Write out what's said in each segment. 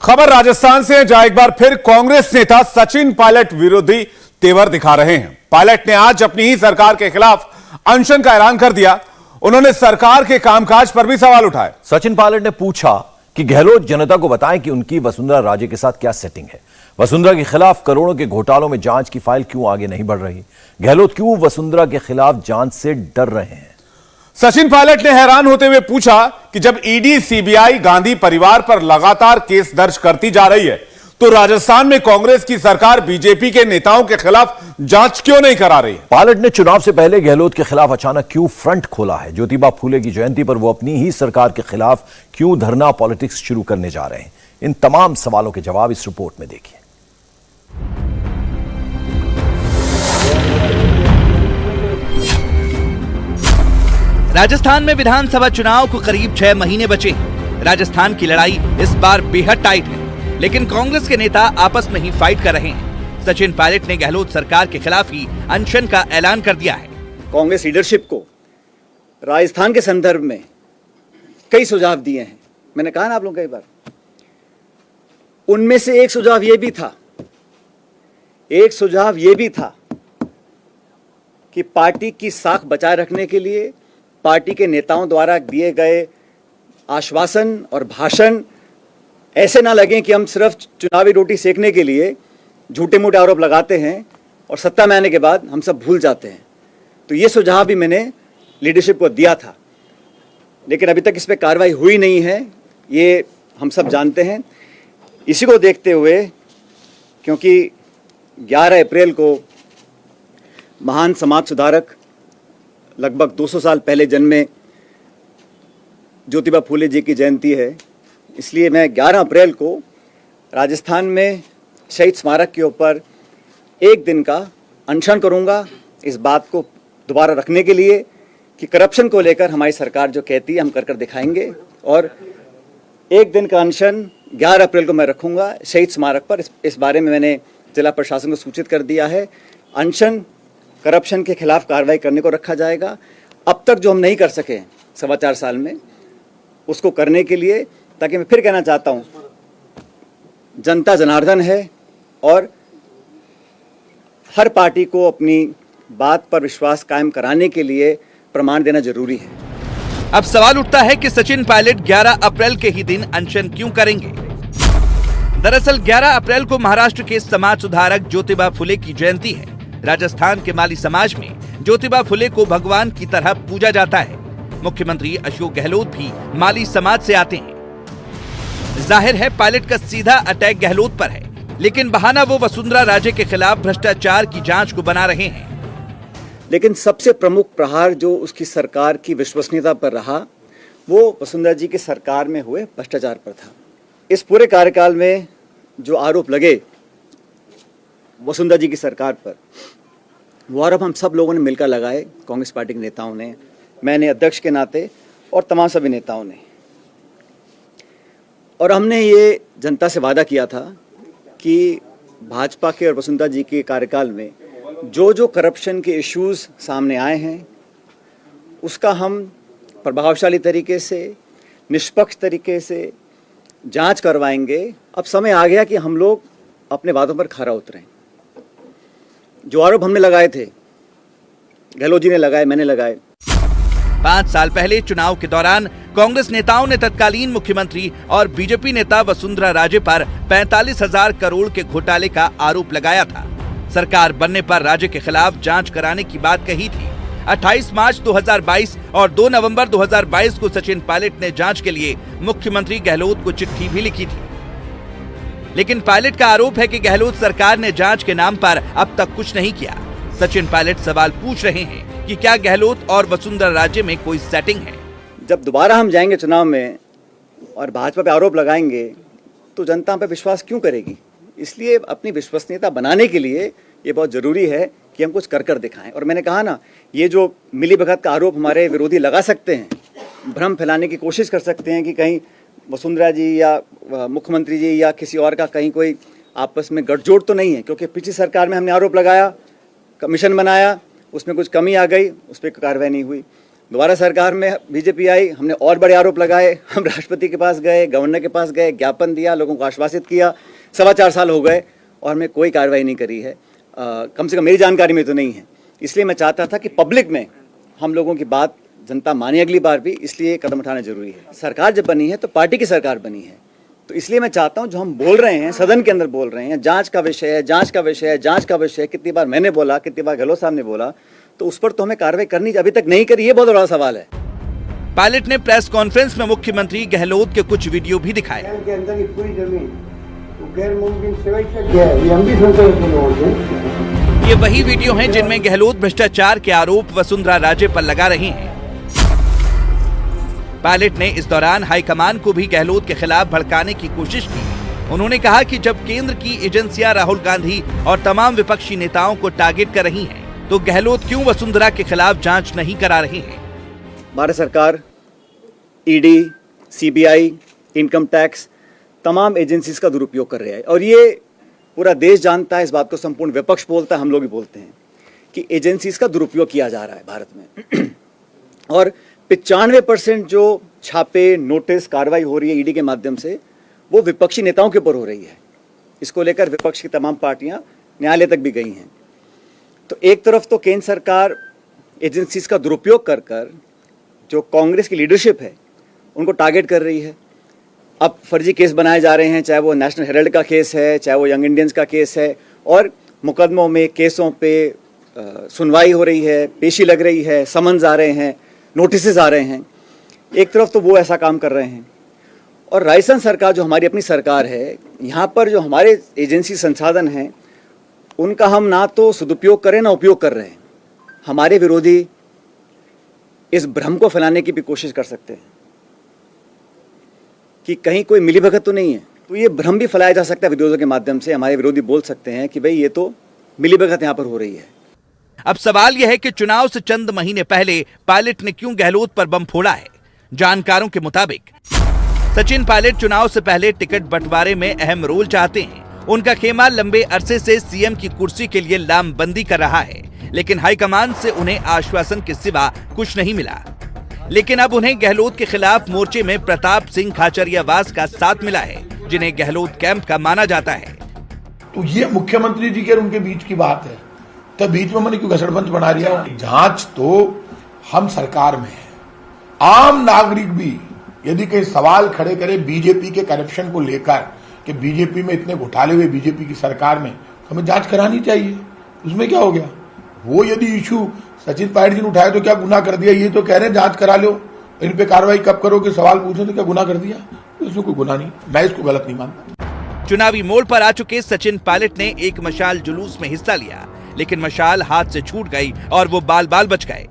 खबर राजस्थान से है, जहां एक बार फिर कांग्रेस नेता सचिन पायलट विरोधी तेवर दिखा रहे हैं। पायलट ने आज अपनी ही सरकार के खिलाफ अनशन का ऐलान कर दिया। उन्होंने सरकार के कामकाज पर भी सवाल उठाए। सचिन पायलट ने पूछा कि गहलोत जनता को बताएं कि उनकी वसुंधरा राजे के साथ क्या सेटिंग है। वसुंधरा के खिलाफ करोड़ों के घोटालों में जांच की फाइल क्यों आगे नहीं बढ़ रही? गहलोत क्यों वसुंधरा के खिलाफ जांच से डर रहे हैं? सचिन पायलट ने हैरान होते हुए पूछा कि जब ईडी सीबीआई गांधी परिवार पर लगातार केस दर्ज करती जा रही है, तो राजस्थान में कांग्रेस की सरकार बीजेपी के नेताओं के खिलाफ जांच क्यों नहीं करा रही? पायलट ने चुनाव से पहले गहलोत के खिलाफ अचानक क्यों फ्रंट खोला है? ज्योतिबा फूले की जयंती पर वो अपनी ही सरकार के खिलाफ क्यों धरना पॉलिटिक्स शुरू करने जा रहे हैं? इन तमाम सवालों के जवाब इस रिपोर्ट में देखिए। राजस्थान में विधानसभा चुनाव को करीब 6 महीने बचे हैं। राजस्थान की लड़ाई इस बार बेहद टाइट है, लेकिन कांग्रेस के नेता आपस में ही फाइट कर रहे हैं। सचिन पायलट ने गहलोत सरकार के खिलाफ ही अनशन का ऐलान कर दिया है। कांग्रेस लीडरशिप को राजस्थान के संदर्भ में कई सुझाव दिए हैं। मैंने कहा ना आप लोगों कई बार, उनमें से एक सुझाव ये भी था कि पार्टी की साख बचाए रखने के लिए पार्टी के नेताओं द्वारा दिए गए आश्वासन और भाषण ऐसे ना लगें कि हम सिर्फ चुनावी रोटी सेकने के लिए झूठे मूठे आरोप लगाते हैं और सत्ता में आने के बाद हम सब भूल जाते हैं। तो ये सुझाव भी मैंने लीडरशिप को दिया था, लेकिन अभी तक इस पर कार्रवाई हुई नहीं है, ये हम सब जानते हैं। इसी को देखते हुए, क्योंकि 11 अप्रैल को महान समाज सुधारक, लगभग 200 साल पहले जन्मे ज्योतिबा फूले जी की जयंती है, इसलिए मैं 11 अप्रैल को राजस्थान में शहीद स्मारक के ऊपर एक दिन का अनशन करूंगा, इस बात को दोबारा रखने के लिए कि करप्शन को लेकर हमारी सरकार जो कहती है हम कर दिखाएंगे। और एक दिन का अनशन 11 अप्रैल को मैं रखूंगा शहीद स्मारक पर। इस बारे में मैंने जिला प्रशासन को सूचित कर दिया है। अनशन करप्शन के खिलाफ कार्रवाई करने को रखा जाएगा। अब तक जो हम नहीं कर सके 4.25 साल में, उसको करने के लिए, ताकि मैं फिर कहना चाहता हूं, जनता जनार्दन है और हर पार्टी को अपनी बात पर विश्वास कायम कराने के लिए प्रमाण देना जरूरी है। अब सवाल उठता है कि सचिन पायलट 11 अप्रैल के ही दिन अनशन क्यों करेंगे? दरअसल 11 अप्रैल को महाराष्ट्र के समाज सुधारक ज्योतिबा फूले की जयंती है। राजस्थान के माली समाज में ज्योतिबा फूले को भगवान की तरह पूजा जाता है। मुख्यमंत्री अशोक गहलोत भी माली समाज से आते हैं। जाहिर है पायलट का सीधा अटैक गहलोत पर है, लेकिन बहाना वो वसुंधरा राजे के खिलाफ भ्रष्टाचार की जांच को बना रहे हैं। लेकिन सबसे प्रमुख प्रहार जो उसकी सरकार की विश्वसनीयता पर रहा, वो वसुंधरा जी की सरकार में हुए भ्रष्टाचार पर था। इस पूरे कार्यकाल में जो आरोप लगे वसुंधरा जी की सरकार पर, वो आरोप हम सब लोगों ने मिलकर लगाए, कांग्रेस पार्टी के नेताओं ने, मैंने अध्यक्ष के नाते और तमाम सभी नेताओं ने। और हमने ये जनता से वादा किया था कि भाजपा के और वसुंधरा जी के कार्यकाल में जो करप्शन के इश्यूज सामने आए हैं, उसका हम प्रभावशाली तरीके से, निष्पक्ष तरीके से जांच करवाएंगे। अब समय आ गया कि हम लोग अपने वादों पर खरा उतरें। जो आरोप हमने लगाए थे, गहलोत जी ने लगाए, मैंने लगाए। 5 साल पहले चुनाव के दौरान कांग्रेस नेताओं ने तत्कालीन मुख्यमंत्री और बीजेपी नेता वसुंधरा राजे पर 45,000 करोड़ के घोटाले का आरोप लगाया था। सरकार बनने पर राजे के खिलाफ जांच कराने की बात कही थी। 28 मार्च 2022 और 2 नवंबर 2022 को सचिन पायलट ने जांच के लिए मुख्यमंत्री गहलोत को चिट्ठी भी लिखी थी। लेकिन पायलट का आरोप है कि गहलोत सरकार ने जांच के नाम पर अब तक कुछ नहीं किया। सचिन पायलट सवाल पूछ रहे हैं कि क्या गहलोत और वसुंधरा राजे में कोई सेटिंग है? जब दोबारा हम जाएंगे चुनाव में और भाजपा पे आरोप लगाएंगे, तो जनता पे विश्वास क्यों करेगी? इसलिए अपनी विश्वसनीयता बनाने के लिए ये बहुत जरूरी है कि हम कुछ कर दिखाएं। और मैंने कहा ना, ये जो मिलीभगत का आरोप हमारे विरोधी लगा सकते हैं, भ्रम फैलाने की कोशिश कर सकते हैं कि कहीं वसुंधरा जी या मुख्यमंत्री जी या किसी और का कहीं कोई आपस में गठजोड़ तो नहीं है, क्योंकि पिछली सरकार में हमने आरोप लगाया, कमीशन बनाया, उसमें कुछ कमी आ गई, उस पर कार्रवाई नहीं हुई। दोबारा सरकार में बीजेपी आई, हमने और बड़े आरोप लगाए, हम राष्ट्रपति के पास गए, गवर्नर के पास गए, ज्ञापन दिया, लोगों को आश्वासित किया। 4.25 साल हो गए और हमने कोई कार्रवाई नहीं करी है, कम से कम मेरी जानकारी में तो नहीं है। इसलिए मैं चाहता था कि पब्लिक में हम लोगों की बात जनता माने अगली बार भी, इसलिए कदम उठाना जरूरी है। सरकार जब बनी है तो पार्टी की सरकार बनी है, तो इसलिए मैं चाहता हूं जो हम बोल रहे हैं, सदन के अंदर बोल रहे हैं, जांच का विषय है, जांच का विषय है, जांच का विषय है, कितनी बार मैंने बोला, कितनी बार गहलोत साहब ने बोला, तो उस पर तो हमें कार्रवाई करनी अभी तक नहीं करी, ये बहुत बड़ा सवाल है। पायलट ने प्रेस कॉन्फ्रेंस में मुख्यमंत्री गहलोत के कुछ वीडियो भी दिखाए। के अंदर की पूरी जमीन तो गैर मुमकिन से वैसा क्या है, ये हम भी सोच रहे थे। ये वही वीडियो हैं जिनमें गहलोत भ्रष्टाचार के आरोप वसुंधरा राजे पर लगा रही हैं। पायलट ने इस दौरान हाईकमान को भी गहलोत के खिलाफ भड़काने की कोशिश की। उन्होंने कहा कि जब केंद्र की एजेंसियां राहुल गांधी और तमाम विपक्षी नेताओं को टारगेट कर रही हैं, तो गहलोत क्यों वसुंधरा के खिलाफ जांच नहीं करा रही है। भारत सरकार, ईडी, सीबीआई, इनकम टैक्स, तमाम एजेंसीज का दुरुपयोग कर रहा है और ये पूरा देश जानता है, इस बात को संपूर्ण विपक्ष बोलता है, हम लोग भी बोलते हैं कि एजेंसीज का दुरुपयोग किया जा रहा है भारत में। और 95% जो छापे, नोटिस, कार्रवाई हो रही है ईडी के माध्यम से, वो विपक्षी नेताओं के ऊपर हो रही है। इसको लेकर विपक्ष की तमाम पार्टियां न्यायालय तक भी गई हैं। तो एक तरफ तो केंद्र सरकार एजेंसीज का दुरुपयोग कर कर जो कांग्रेस की लीडरशिप है उनको टारगेट कर रही है। अब फर्जी केस बनाए जा रहे हैं, चाहे वो नेशनल हेराल्ड का केस है, चाहे वो यंग इंडियंस का केस है, और मुकदमों में, केसों पे सुनवाई हो रही है, पेशी लग रही है, समन्स आ रहे हैं, नोटिस आ रहे हैं। एक तरफ तो वो ऐसा काम कर रहे हैं और राजस्थान सरकार जो हमारी अपनी सरकार है, यहाँ पर जो हमारे एजेंसी संसाधन हैं उनका हम ना तो सदुपयोग करें ना उपयोग कर रहे हैं। हमारे विरोधी इस भ्रम को फैलाने की भी कोशिश कर सकते हैं कि कहीं कोई मिलीभगत तो नहीं है, तो ये भ्रम भी फैलाया जा सकता है विरोधियों के माध्यम से। हमारे विरोधी बोल सकते हैं कि भाई ये तो मिलीभगत यहाँ पर हो रही है। अब सवाल यह है कि चुनाव से चंद महीने पहले पायलट ने क्यों गहलोत पर बम फोड़ा है। जानकारों के मुताबिक सचिन पायलट चुनाव से पहले टिकट बंटवारे में अहम रोल चाहते हैं। उनका खेमा लंबे अरसे से सीएम की कुर्सी के लिए लामबंदी कर रहा है, लेकिन हाईकमान से उन्हें आश्वासन के सिवा कुछ नहीं मिला। लेकिन अब उन्हें गहलोत के खिलाफ मोर्चे में प्रताप सिंह खाचरियावास का साथ मिला है, जिन्हें गहलोत कैंप का माना जाता है। तो ये मुख्यमंत्री जी के और उनके बीच की बात है, तब बीच में मैंने क्यों घसड़बंद बना दिया। जांच तो हम सरकार में है, आम नागरिक भी यदि कहीं सवाल खड़े करे बीजेपी के करप्शन को लेकर कि बीजेपी में इतने घोटाले हुए बीजेपी की सरकार में, तो हमें जांच करानी चाहिए। उसमें क्या हो गया, वो यदि इशू सचिन पायलट जी ने उठाया तो क्या गुनाह कर दिया, ये तो कह रहे हैं जांच करा लो, इन पे कार्रवाई कब करोगे, सवाल पूछो तो क्या गुनाह कर दिया, इसमें कोई गुनाह नहीं, मैं इसको गलत नहीं मानता। चुनावी मोड़ पर आ चुके सचिन पायलट ने एक मशाल जुलूस में हिस्सा लिया, लेकिन मशाल हाथ से छूट गई और वो बाल बाल बच गए।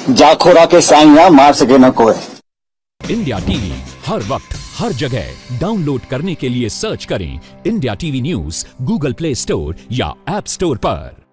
जाखोरा के साइया मार सके न कोई। इंडिया टीवी हर वक्त हर जगह डाउनलोड करने के लिए सर्च करें India TV news Google play store या ऐप स्टोर पर।